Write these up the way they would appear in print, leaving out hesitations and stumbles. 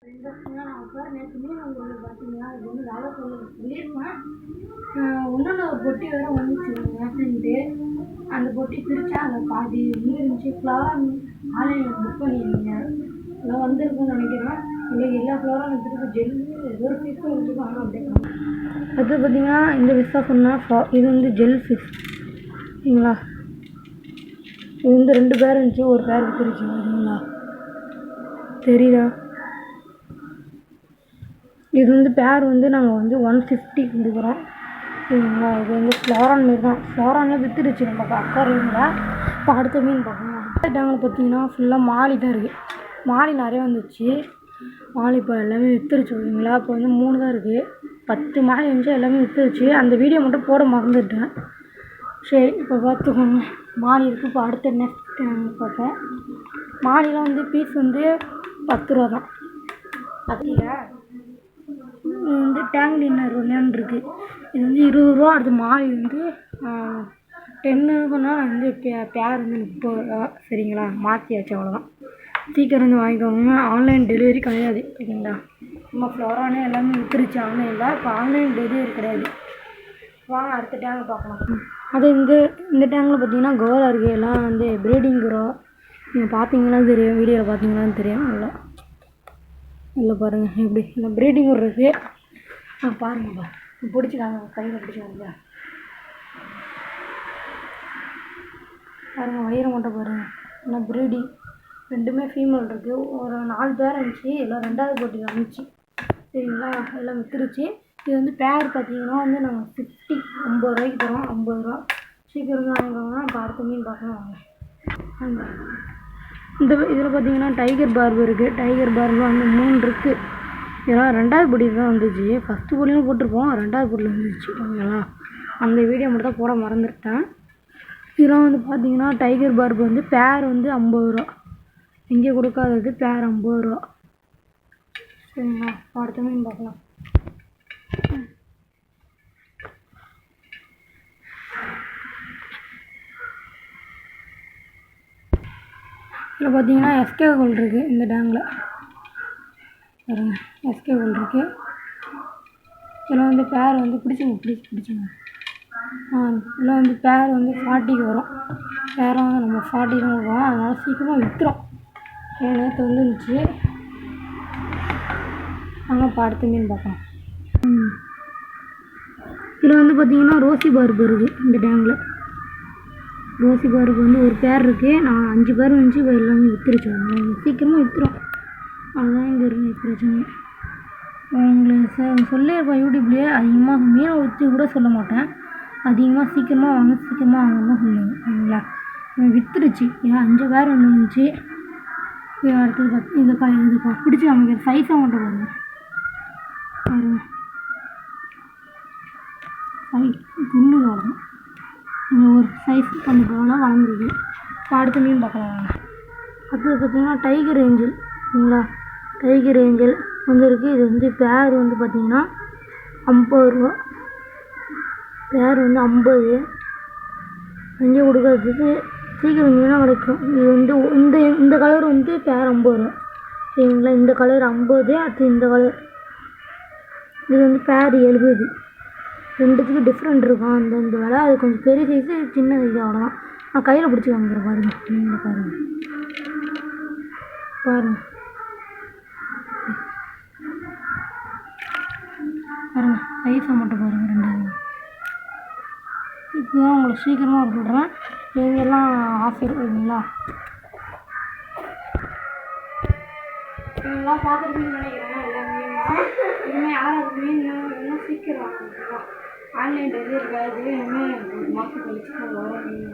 நேற்று மீன் உங்களுக்கு பார்த்தீங்கன்னா இது வந்து வேலை சொல்லியிருப்பேன். இன்னொன்று ஒரு பொட்டி வேறு வந்துச்சு நேற்றுன்ட்டு. அந்த பொட்டி பிரித்தா அந்த பாதி இருந்துச்சு. ஃப்ளவராக ஆன்லைனில் புக் பண்ணியிருந்தீங்க. எல்லாம் வந்திருக்குன்னு நினைக்கிறேன். இல்லை எல்லா ஃப்ளவரும் எடுத்துகிட்டு ஜெல்லு ஏதோ ஒரு ஃபிஷ் வந்துருக்கு. ஆனால் அப்படின்னா அது பார்த்தீங்கன்னா இந்த ஃபிஷ்ஷாக சொன்னால் இது வந்து ஜெல் ஃபிஷ் சரிங்களா. இது வந்து 2 பேர் இருந்துச்சு, ஒரு பேர் விற்றுருச்சு சரிங்களா. தெரியுதா? இது வந்து பேர் வந்து நாங்கள் வந்து 150 கொடுக்குறோம் சரிங்களா. இது வந்து ஃப்ளோரான் மாரி தான். ஃப்ளோரானில் விற்றுடுச்சு நம்ம அக்வாரியமில். இப்போ அடுத்த மீன் பார்க்கணும். அடுத்த டேங்கில் பார்த்தீங்கன்னா ஃபுல்லாக மாலி தான் இருக்குது. மாலி நிறைய வந்துச்சு. மாலி இப்போ எல்லாமே விற்றுருச்சு ஓகேங்களா. இப்போ வந்து 3 தான் இருக்குது. 10 மாலி இருந்துச்சு, எல்லாமே விற்றுருச்சு. அந்த வீடியோ மட்டும் போட மறந்துட்டேன். சரி இப்போ பார்த்துக்கோங்க. மாலி இருக்குது. இப்போ அடுத்த நெக்ஸ்ட் டேங்க் பார்ப்போம். மாலிலாம் வந்து பீஸ் வந்து 10 ரூபா தான். அப்படியா இது வந்து டேங்க் டின்னர் ஒன்று இருக்குது. இது வந்து 20 ரூபா. அடுத்து மாலி வந்து 10 சொன்னால் வந்து பேர் வந்து 30 ரூபா சரிங்களா. மாற்றியாச்சு அவ்வளோதான். சீக்கிரம் வந்து வாங்கிக்கோங்க. ஆன்லைன் டெலிவரி கிடையாது ஓகேங்களா. நம்ம ஃப்ளோரானே எல்லாமே விற்றுருச்சு ஆன்லைனில். இப்போ ஆன்லைன் டெலிவரி கிடையாது. வாங்க அடுத்த டேங்க் பார்க்கலாம். அது இந்த டேங்கில் பார்த்தீங்கன்னா கோரா இருக்குது. எல்லாம் வந்து ப்ரீடிங் குரோ. நீங்கள் பார்த்தீங்கன்னா தெரியும், வீடியோவில் பார்த்தீங்கன்னான்னு தெரியும். நல்லா இல்லை பாருங்கள் எப்படி இந்த ப்ரீடிங் குரோ இருக்குது. பாருங்கப்பா பிடிச்சிக்காங்க, கையில் பிடிச்சிக்காங்க பாருங்கள். வயிறு மட்டும் பாருங்கள். என்ன ப்ரீடிங் 2மே ஃபீமேல் இருக்குது. ஒரு 4 பேர் இருந்துச்சு. எல்லாம் 2வது போட்டியில் இருந்துச்சு சரிங்களா. எல்லாம் விற்றுருச்சு. இது வந்து பேர் பார்த்தீங்கன்னா வந்து நாங்கள் 50 ரூபாய்க்கு தரோம். 50 ரூபா. சீக்கிரம் வாங்கிக்கோங்க. இப்போ அடுத்த மீன் பார்க்கலாம் வாங்க. இந்த இதில் பார்த்தீங்கன்னா டைகர் பார்பு இருக்குது. டைகர் பார்பு வந்து 3 இருக்குது. இதெல்லாம் 2வது போட்டியில் தான் வந்துச்சு. ஃபஸ்ட்டு போட்டியும் போட்டிருப்போம், 2வது போட்டியில் வந்துச்சு ஓகேங்களா. அந்த வீடியோ மட்டும் தான் போட மறந்துட்டேன். இதெல்லாம் வந்து பார்த்தீங்கன்னா டைகர் பார்பு வந்து பேர் வந்து 50 ரூபா. இங்கே கொடுக்காதது பேர் 50 ரூபா சரிங்களா. அடுத்த மீன் பார்க்கலாம். இதில் பார்த்தீங்கன்னா எஸ்கே கோல்டு இருக்குது. இந்த டேங்கில் பாருங்க எஸ்கே கோல்டு இருக்குது. இதில் வந்து பேர் வந்து பிடிச்சிங்க. இதில் வந்து பேர் வந்து 40க்கு வரும். பேரும் வந்து நம்ம 40 தான் வரும். அதனால் சீக்கிரமாக விற்றுரும். நேற்று வந்துருந்துச்சு. நாங்கள் இப்போ அடுத்த மீன் பார்க்கலாம். இதில் வந்து பார்த்தீங்கன்னா ரோசி பார்பு இருக்குது. இந்த டேங்கில் ரோசி பார்பு வந்து ஒரு பேர் இருக்குது. நான் 5 பேர் வந்துச்சு. இப்போ எல்லாமே விற்றுருச்சு. சீக்கிரமாக விற்றுரும். அதுதான் இங்கே இருக்குது பிரச்சனை. உங்களுக்கு சொல்லியிருப்பேன் யூடியூப்லேயே. அதிகமாக மீனை வச்சு கூட சொல்ல மாட்டேன். அதிகமாக சீக்கிரமாக வாங்க சீக்கிரமாக வாங்கன்னு தான் சொல்லுவேன் சரிங்களா. விற்றுருச்சு. ஏன் 5 பேர் வந்துச்சு. அடுத்தது இது பிடிச்சி அமைக்கிற சைஸாக மட்டும் பாருங்கள். துண்ணு வரும். ஒரு சைஸ் கொஞ்சம் போல வளர்ந்துருக்கு. இப்போ அடுத்த மீன் பார்க்கலாம். அடுத்தது பார்த்தீங்கன்னா டைகர் ஏஞ்சல் சரிங்களா. டைகர் ஏஞ்சல் வந்துருக்கு. இது வந்து பேர் வந்து பார்த்தீங்கன்னா 50 ரூபா. பேர் வந்து 50. அங்கே கொடுக்கறதுக்கு சீக்கிரம் மீனாக கிடைக்கும். இது வந்து இந்த கலர் வந்து பேர் 50 ரூபா சரிங்களா. இந்த கலர் 50. அடுத்து இந்த கலர் இது வந்து பேர் 70. 2த்துக்கு டிஃப்ரெண்ட் இருக்கும். அந்த விலை அது கொஞ்சம் பெரிய சைஸு, சின்ன சைஸு அவ்வளோதான். நான் கையில் பிடிச்சி வாங்குறேன் பாருங்கள். நீங்கள் பாருங்கள் சைஸை மட்டும் பாருங்கள். 2 இப்போ தான் உங்களுக்கு சீக்கிரமாக சொல்கிறேன். நீங்கள்லாம் ஆஃபர் இருக்குங்களா. நீங்களாம் பார்த்துருப்பீங்கன்னு நினைக்கிறேன். எல்லாமே இனிமேல் யாராவது மீன் இன்னும் சீக்கிரம் வாங்கிக்கலாம். ஆன்லைன் டெலிவரி கிடையாது. இனிமேல் ஒரு மாதம் கழிச்சு வரும் மீன்.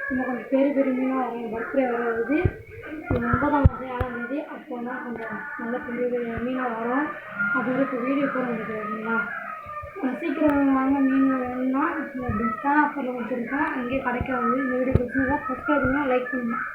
இன்னும் கொஞ்சம் பெரிய மீனாக வரும். பர்த்டே வருது 9ஆம் மாதம் 7ஆம் தேதி. அப்போ தான் கொஞ்சம் நல்ல பெரிய மீனாக வரும். அது இப்போ வீடியோ போட முடியாதுங்களா. சீக்கிரம் வாங்க. மீன் வேணும்னா பெஸ்ட்டான ஆஃபரில் கொடுத்துருக்கேன். அங்கேயே கிடைக்காது. இந்த வீடியோ பிடிச்சிருந்தா சப்ஸ்கிரைப் பண்ணுங்கள், லைக் பண்ணுங்கள்.